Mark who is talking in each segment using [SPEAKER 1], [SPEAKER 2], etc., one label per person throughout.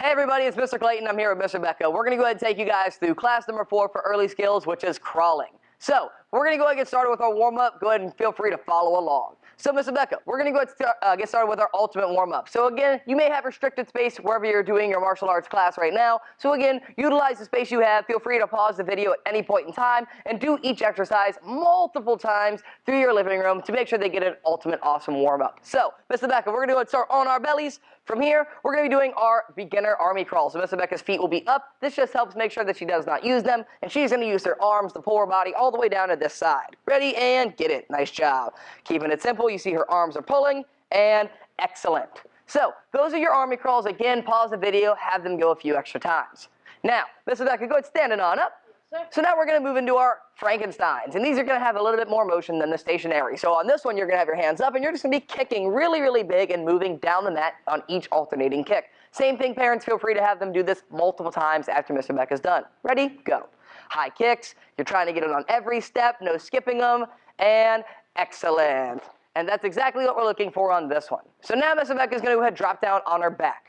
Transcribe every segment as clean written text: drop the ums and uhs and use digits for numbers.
[SPEAKER 1] Hey everybody, it's Mr. Clayton. I'm here with Miss Rebecca. We're going to go ahead and take you guys through class number 4 for early skills, which is crawling. So, we're going to go ahead and get started with our warm-up. Go ahead and feel free to follow along. So, Miss Rebecca, we're going to go ahead and get started with our ultimate warm-up. So again, you may have restricted space wherever you're doing your martial arts class right now. So again, utilize the space you have. Feel free to pause the video at any point in time and do each exercise multiple times through your living room to make sure they get an ultimate awesome warm-up. So, Miss Rebecca, we're going to go ahead and start on our bellies. From here, we're going to be doing our beginner army crawl. So Miss Rebecca's feet will be up. This just helps make sure that she does not use them. And she's going to use her arms to pull her body all the way down to this side. Ready, and get it. Nice job. Keeping it simple, you see her arms are pulling, and excellent. So, those are your army crawls. Again, pause the video, have them go a few extra times. Now, Miss Rebecca, go ahead standing on up. So now we're going to move into our Frankensteins, and these are going to have a little bit more motion than the stationary. So on this one, you're going to have your hands up, and you're just going to be kicking really, really big and moving down the mat on each alternating kick. Same thing, parents, feel free to have them do this multiple times after Miss Rebecca's done. Ready? Go. High kicks. You're trying to get it on every step, no skipping them, and excellent. And that's exactly what we're looking for on this one. So now Miss Rebecca's going to go ahead and drop down on her back.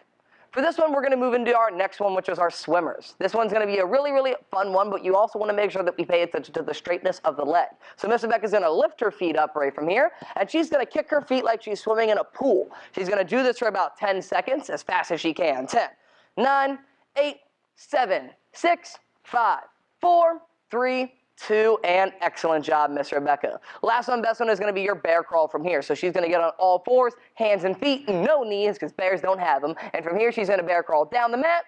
[SPEAKER 1] For this one, we're going to move into our next one, which is our swimmers. This one's going to be a really, really fun one, but you also want to make sure that we pay attention to the straightness of the leg. So Miss Rebecca's going to lift her feet up right from here, and she's going to kick her feet like she's swimming in a pool. She's going to do this for about 10 seconds, as fast as she can. 10, 9, 8, 7, 6, 5, 4, 3, 2, and excellent job, Miss Rebecca. Last one, best one is going to be your bear crawl from here. So she's going to get on all fours, hands and feet, no knees, because bears don't have them. And from here, she's going to bear crawl down the mat.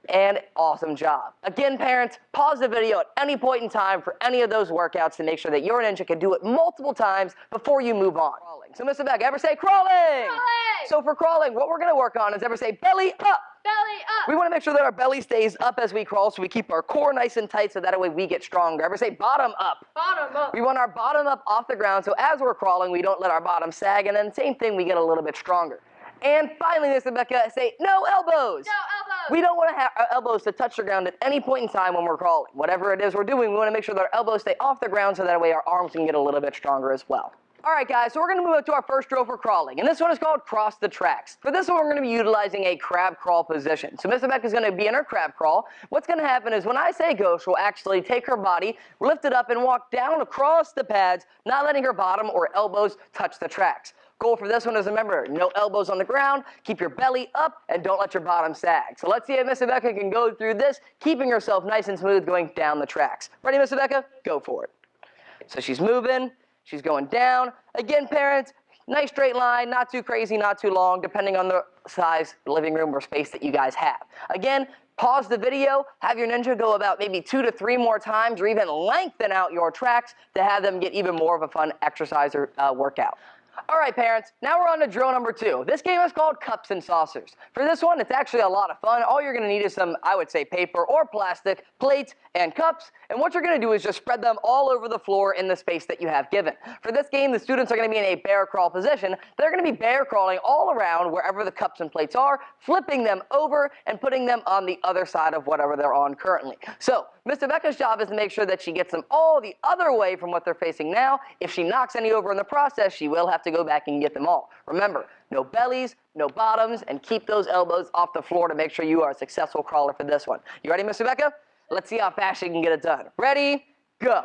[SPEAKER 1] And awesome job. Again, parents, pause the video at any point in time for any of those workouts to make sure that your ninja can do it multiple times before you move on. So, Miss Rebecca, ever say crawling? Crawling! So for crawling, what we're going to work on is ever say belly up.
[SPEAKER 2] Belly up.
[SPEAKER 1] We want to make sure that our belly stays up as we crawl, so we keep our core nice and tight, so that way we get stronger. Ever say bottom up?
[SPEAKER 2] Bottom up.
[SPEAKER 1] We want our bottom up off the ground, so as we're crawling, we don't let our bottom sag, and then same thing, we get a little bit stronger. And finally, Miss Rebecca, say no elbows.
[SPEAKER 2] No elbows.
[SPEAKER 1] We don't want to have our elbows to touch the ground at any point in time when we're crawling. Whatever it is we're doing, we want to make sure that our elbows stay off the ground, so that way our arms can get a little bit stronger as well. All right, guys, so we're going to move up to our first drill for crawling, and this one is called cross the tracks. For this one, we're going to be utilizing a crab crawl position. So Miss Rebecca is going to be in her crab crawl. What's going to happen is when I say go, she'll actually take her body, lift it up, and walk down across the pads, not letting her bottom or elbows touch the tracks. Goal for this one is, remember, no elbows on the ground, keep your belly up, and don't let your bottom sag. So let's see if Miss Rebecca can go through this, keeping herself nice and smooth going down the tracks. Ready, Miss Rebecca? Go for it. So she's moving. She's going down. Again, parents, nice straight line, not too crazy, not too long, depending on the size living room or space that you guys have. Again, pause the video, have your ninja go about maybe 2 to 3 more times, or even lengthen out your tracks to have them get even more of a fun exercise or workout. All right, parents, now we're on to drill number 2. This game is called Cups and Saucers. For this one, it's actually a lot of fun. All you're going to need is some, I would say, paper or plastic, plates, and cups. And what you're going to do is just spread them all over the floor in the space that you have given. For this game, the students are going to be in a bear crawl position. They're going to be bear crawling all around wherever the cups and plates are, flipping them over and putting them on the other side of whatever they're on currently. So, Miss Rebecca's job is to make sure that she gets them all the other way from what they're facing now. If she knocks any over in the process, she will have to go back and get them all. Remember, no bellies, no bottoms, and keep those elbows off the floor to make sure you are a successful crawler for this one. You ready, Miss Rebecca? Let's see how fast she can get it done. Ready? Go.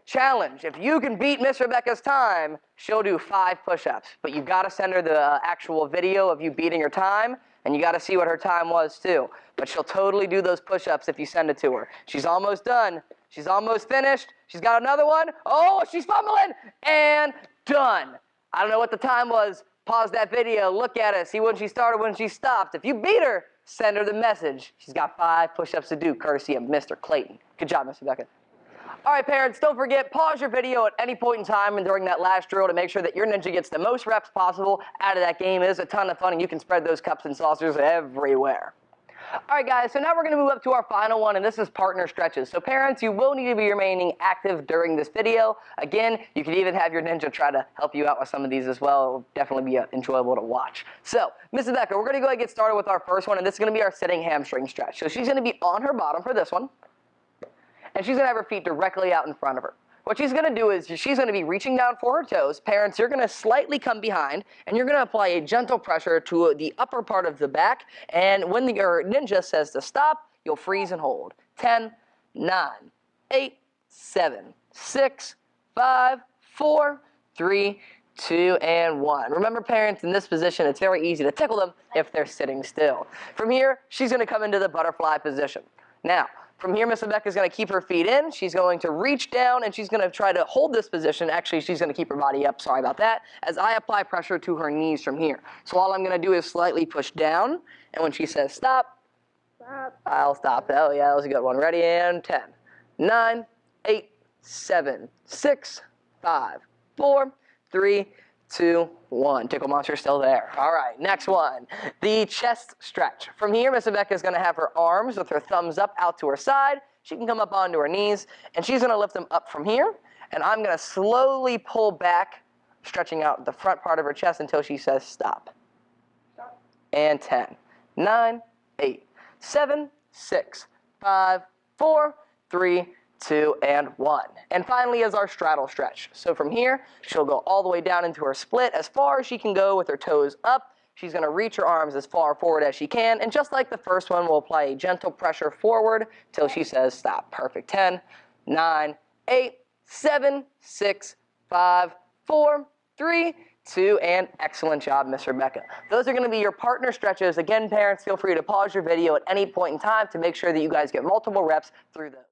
[SPEAKER 1] Challenge. If you can beat Miss Rebecca's time, she'll do 5 push-ups. But you've got to send her the actual video of you beating her time, and you got to see what her time was too. But she'll totally do those push-ups if you send it to her. She's almost done. She's almost finished. She's got another one. Oh, she's fumbling. And done. I don't know what the time was. Pause that video. Look at it. See when she started, when she stopped. If you beat her, send her the message. She's got 5 push-ups to do, courtesy of Mr. Clayton. Good job, Miss Rebecca. All right, parents, don't forget, pause your video at any point in time and during that last drill to make sure that your ninja gets the most reps possible out of that game. It is a ton of fun, and you can spread those cups and saucers everywhere. All right, guys, so now we're going to move up to our final one, and this is partner stretches. So parents, you will need to be remaining active during this video. Again, you can even have your ninja try to help you out with some of these as well. It will definitely be enjoyable to watch. So, Miss Rebecca, we're going to go ahead and get started with our first one, and this is going to be our sitting hamstring stretch. So she's going to be on her bottom for this one, and she's going to have her feet directly out in front of her. what she's going to do is she's going to be reaching down for her toes. Parents, you're going to slightly come behind, and you're going to apply a gentle pressure to the upper part of the back. And when your ninja says to stop, you'll freeze and hold. 10, 9, 8, 7, 6, 5, 4, 3, 2, and 1. Remember, parents, in this position, it's very easy to tickle them if they're sitting still. From here, she's going to come into the butterfly position. Now, from here, Miss Rebecca is going to keep her feet in. She's going to reach down, and she's going to try to hold this position. Actually, she's going to keep her body up. Sorry about that. As I apply pressure to her knees from here. So all I'm going to do is slightly push down, and when she says stop, I'll stop. Oh, yeah, that was a good one. Ready, and 10, 9, 8, 7, 6, 5, 4, 3, 2, 1. Tickle monster still there. All right, next one. The chest stretch. From here, Miss Rebecca is going to have her arms with her thumbs up out to her side. She can come up onto her knees, and she's going to lift them up from here. And I'm going to slowly pull back, stretching out the front part of her chest until she says stop. Stop. And 10, 9, 8, 7, 6, 5, 4, 3, 2, and 1. And finally is our straddle stretch. So from here, she'll go all the way down into her split as far as she can go with her toes up. She's going to reach her arms as far forward as she can. And just like the first one, we'll apply a gentle pressure forward till she says stop. Perfect. 10, 9, 8, 7, 6, 5, 4, 3, 2, and excellent job, Miss Rebecca. Those are going to be your partner stretches. Again, parents, feel free to pause your video at any point in time to make sure that you guys get multiple reps through those.